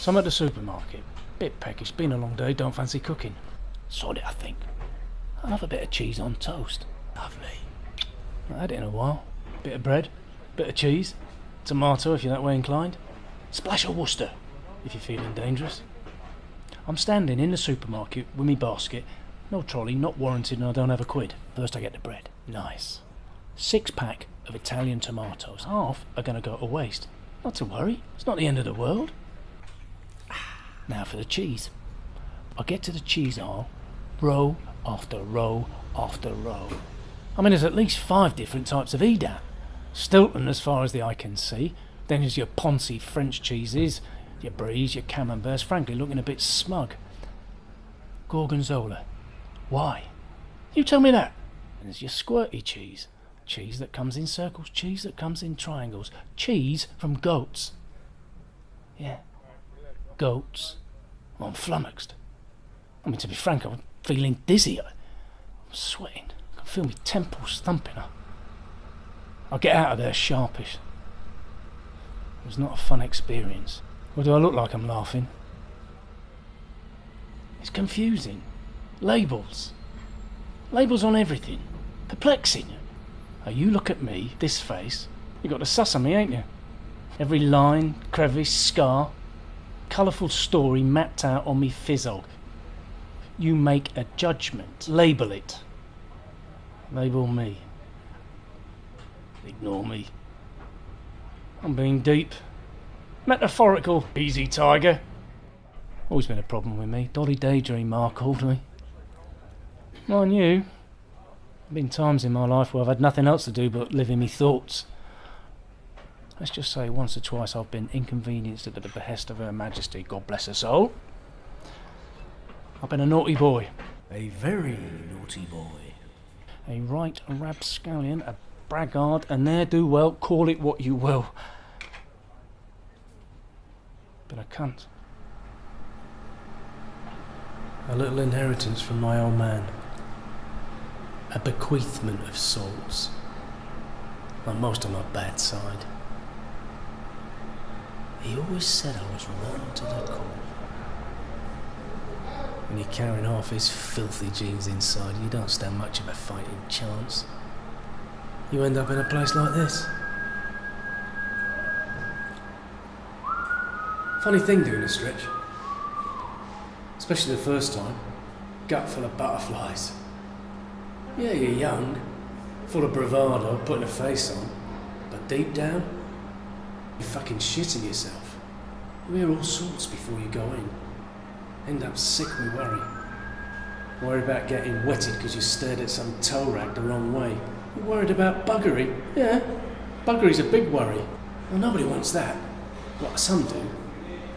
So I'm at the supermarket. Bit peckish, been a long day, don't fancy cooking. Sod it, I think. I'll have a bit of cheese on toast. Lovely. Not had it in a while. Bit of bread, bit of cheese, tomato if you're that way inclined. Splash of Worcester if you're feeling dangerous. I'm standing in the supermarket with me basket. No trolley, not warranted, and I don't have a quid. First I get the bread. Nice. 6-pack of Italian tomatoes. Half are going to go to waste. Not to worry, it's not the end of the world. Now for the cheese. I get to the cheese aisle, row after row after row. I mean, there's at least 5 different types of Edam. Stilton as far as the eye can see. Then there's your Ponzi French cheeses, your Bries, your Camemberts, frankly looking a bit smug. Gorgonzola. Why? You tell me that. And there's your squirty cheese. Cheese that comes in circles, cheese that comes in triangles. Cheese from goats. Yeah. Goats. Well, I'm flummoxed. I mean, to be frank, I'm feeling dizzy. I'm sweating. I can feel my temples thumping. I'll get out of there sharpish. It was not a fun experience. Or do I look like I'm laughing? It's confusing. Labels. Labels on everything. Perplexing. Now you look at me, this face, you got the sus on me, ain't you? Every line, crevice, scar, colourful story mapped out on me physog. You make a judgment. Label it. Label me. Ignore me. I'm being deep. Metaphorical. Easy, tiger. Always been a problem with me. Dolly Daydream, Mark called me. Mind you, there've been times in my life where I've had nothing else to do but live in me thoughts. Let's just say once or twice I've been inconvenienced at the behest of Her Majesty, God bless her soul. I've been a naughty boy. A very naughty boy. A right rapscallion, a braggart, a ne'er-do-well, call it what you will. Been a cunt. A little inheritance from my old man. A bequeathment of souls. Like most on my bad side. He always said I was rotten to the core. When you're carrying half his filthy genes inside, you don't stand much of a fighting chance. You end up in a place like this. Funny thing doing a stretch. Especially the first time. Gut full of butterflies. Yeah, you're young, full of bravado, putting a face on. But deep down, you're fucking shitting yourself. You hear all sorts before you go in. End up sick with worry. Worried about getting wetted because you stared at some toe rag the wrong way. You're worried about buggery. Yeah, buggery's a big worry. Well, nobody wants that. Well, some do.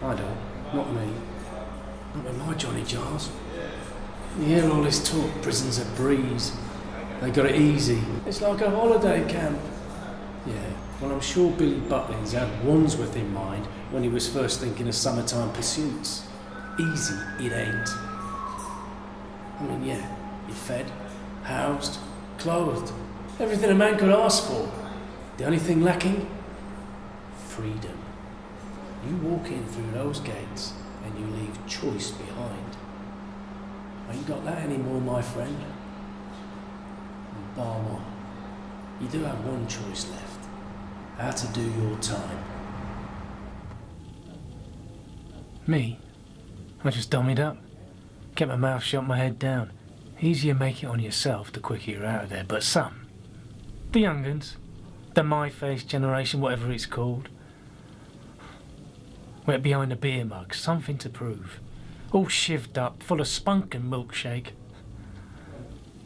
I don't. Not me. Not with my Johnny Jars. You hear all this talk, prison's a breeze. They got it easy. It's like a holiday camp. Yeah, well, I'm sure Billy Butlins had Wandsworth in mind when he was first thinking of summertime pursuits. Easy, it ain't. I mean, yeah, you're fed, housed, clothed. Everything a man could ask for. The only thing lacking? Freedom. You walk in through those gates and you leave choice behind. Ain't got that anymore, my friend. And bar one, you do have one choice left. How to do your time. Me? I just dummied up. Kept my mouth shut, my head down. Easier make it on yourself the quicker you're out of there, but some, the young uns, the my-face generation, whatever it's called, went behind the beer mug, something to prove. All shivved up, full of spunk and milkshake.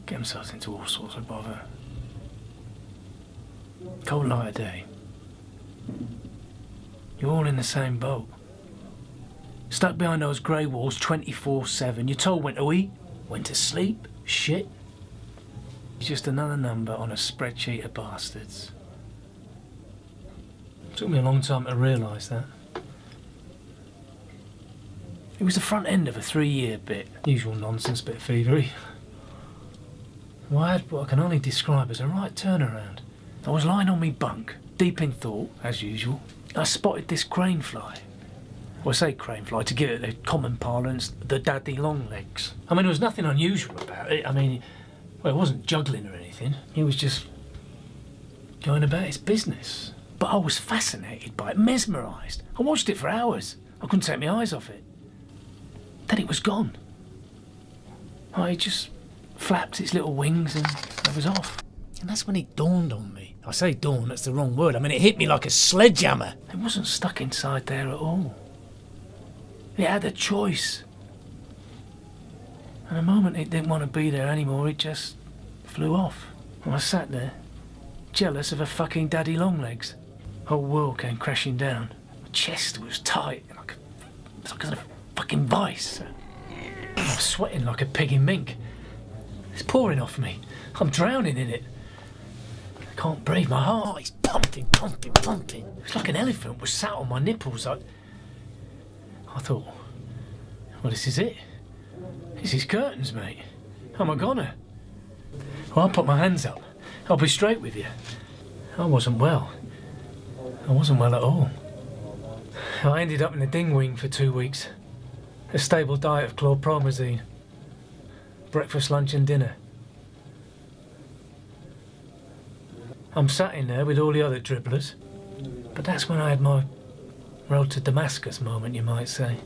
Get themselves into all sorts of bother. Cold light of day. You're all in the same boat. Stuck behind those grey walls 24/7. You're told when to eat, when to sleep, shit. You're just another number on a spreadsheet of bastards. Took me a long time to realise that. It was the front end of a 3-year bit. Usual nonsense, bit thievery. Well, I had what I can only describe as a right turnaround. I was lying on me bunk, deep in thought, as usual. I spotted this crane fly. Well, I say crane fly, to give it the common parlance, the daddy long legs. I mean, there was nothing unusual about it. I mean, well, it wasn't juggling or anything. He was just going about his business. But I was fascinated by it, mesmerised. I watched it for hours. I couldn't take my eyes off it. Then it was gone. I just flapped its little wings and I was off. And that's when it dawned on me. I say dawn, that's the wrong word. I mean, it hit me like a sledgehammer. It wasn't stuck inside there at all. It had a choice. And the moment it didn't want to be there anymore, it just flew off. And I sat there, jealous of a fucking daddy longlegs. Whole world came crashing down. My chest was tight, like a fucking vice. I was sweating like a pig in mink. It's pouring off me. I'm drowning in it. I can't breathe. My heart is pumping, pumping, pumping. It's like an elephant was sat on my nipples. I thought, well, this is it. This is curtains, mate. How am I gonna? Well, I'll put my hands up. I'll be straight with you. I wasn't well. I wasn't well at all. I ended up in the ding wing for 2 weeks. A stable diet of chlorpromazine. Breakfast, lunch and dinner. I'm sat in there with all the other dribblers. But that's when I had my road to Damascus moment, you might say.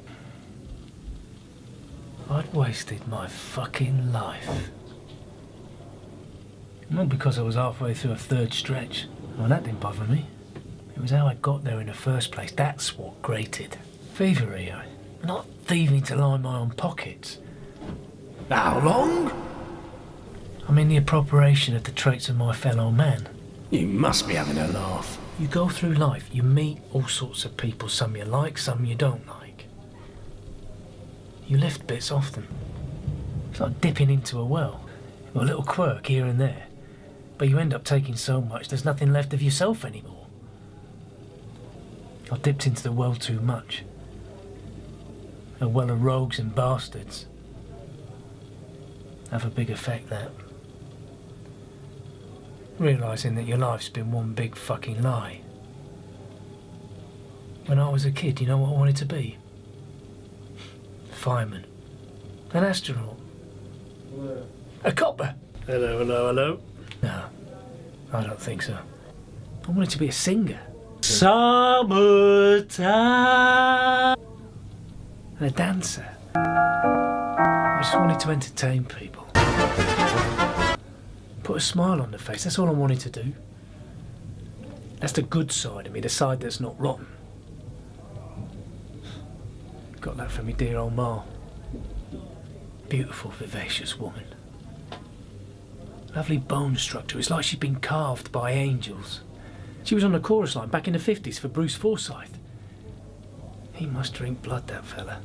I'd wasted my fucking life. Not because I was halfway through a third stretch. Well, that didn't bother me. It was how I got there in the first place. That's what grated. Thievery, not thieving to line my own pockets. How long? I mean the appropriation of the traits of my fellow man. You must be having a laugh. You go through life, you meet all sorts of people, some you like, some you don't like. You lift bits off them. It's like dipping into a well. A little quirk here and there. But you end up taking so much, there's nothing left of yourself anymore. I dipped into the well too much. A well of rogues and bastards. Have a big effect, that. Realising that your life's been one big fucking lie. When I was a kid, you know what I wanted to be? Fireman. An astronaut. A copper. Hello, hello, hello. No, I don't think so. I wanted to be a singer. Summertime. And a dancer. I just wanted to entertain people. Put a smile on their face, that's all I wanted to do. That's the good side of me, the side that's not rotten. Got that from me dear old Ma. Beautiful, vivacious woman. Lovely bone structure, it's like she'd been carved by angels. She was on the chorus line back in the 50s for Bruce Forsyth. He must drink blood, that fella.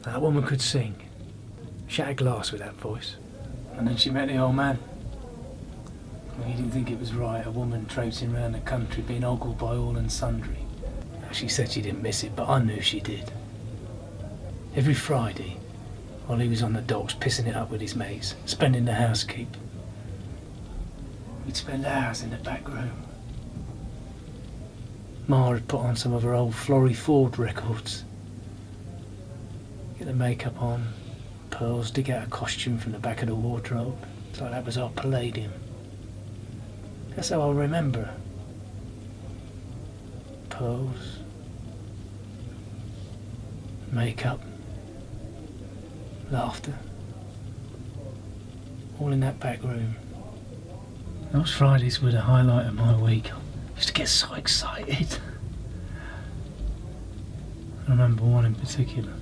That woman could sing. Shatter glass with that voice. And then she met the old man. Well, he didn't think it was right, a woman traipsing around the country being ogled by all and sundry. She said she didn't miss it, but I knew she did. Every Friday, while he was on the docks pissing it up with his mates, spending the housekeep, we'd spend hours in the back room. Ma had put on some of her old Florrie Ford records. Get the makeup on, pearls, dig out a costume from the back of the wardrobe. It's like that was our palladium. That's how I remember her. Pearls, makeup, laughter, all in that back room. Those Fridays were the highlight of my week. I used to get so excited. I remember one in particular.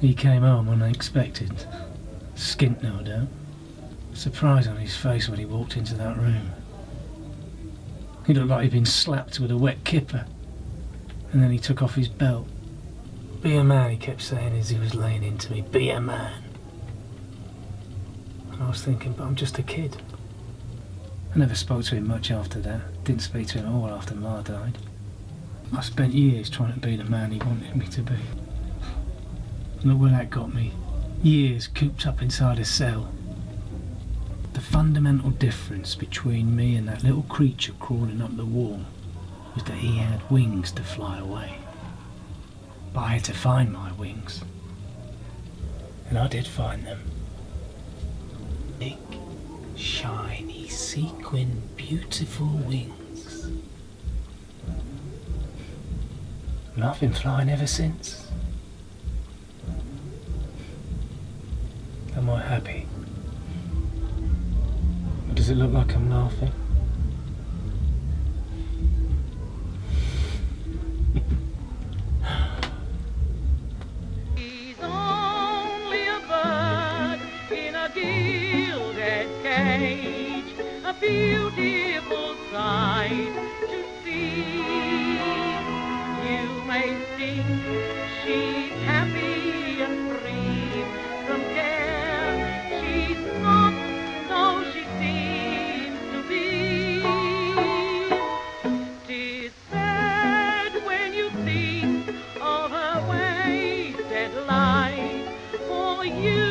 He came home unexpected, skint no doubt. Surprise on his face when he walked into that room. He looked like he'd been slapped with a wet kipper. And then he took off his belt. Be a man, he kept saying as he was laying into me. Be a man. And I was thinking, but I'm just a kid. I never spoke to him much after that. Didn't speak to him at all after Ma died. I spent years trying to be the man he wanted me to be. Look where that got me. Years cooped up inside a cell. The fundamental difference between me and that little creature crawling up the wall was that he had wings to fly away. But I had to find my wings. And I did find them. Big, shiny, sequin, beautiful wings. And I've been flying ever since. Am I happy? Or does it look like I'm laughing? He's only a bird in a gilded cage, a beautiful sight to see. You may think she's happy and free from care. She's not, though she seems to be. 'Tis sad when you think of her wasted life, for you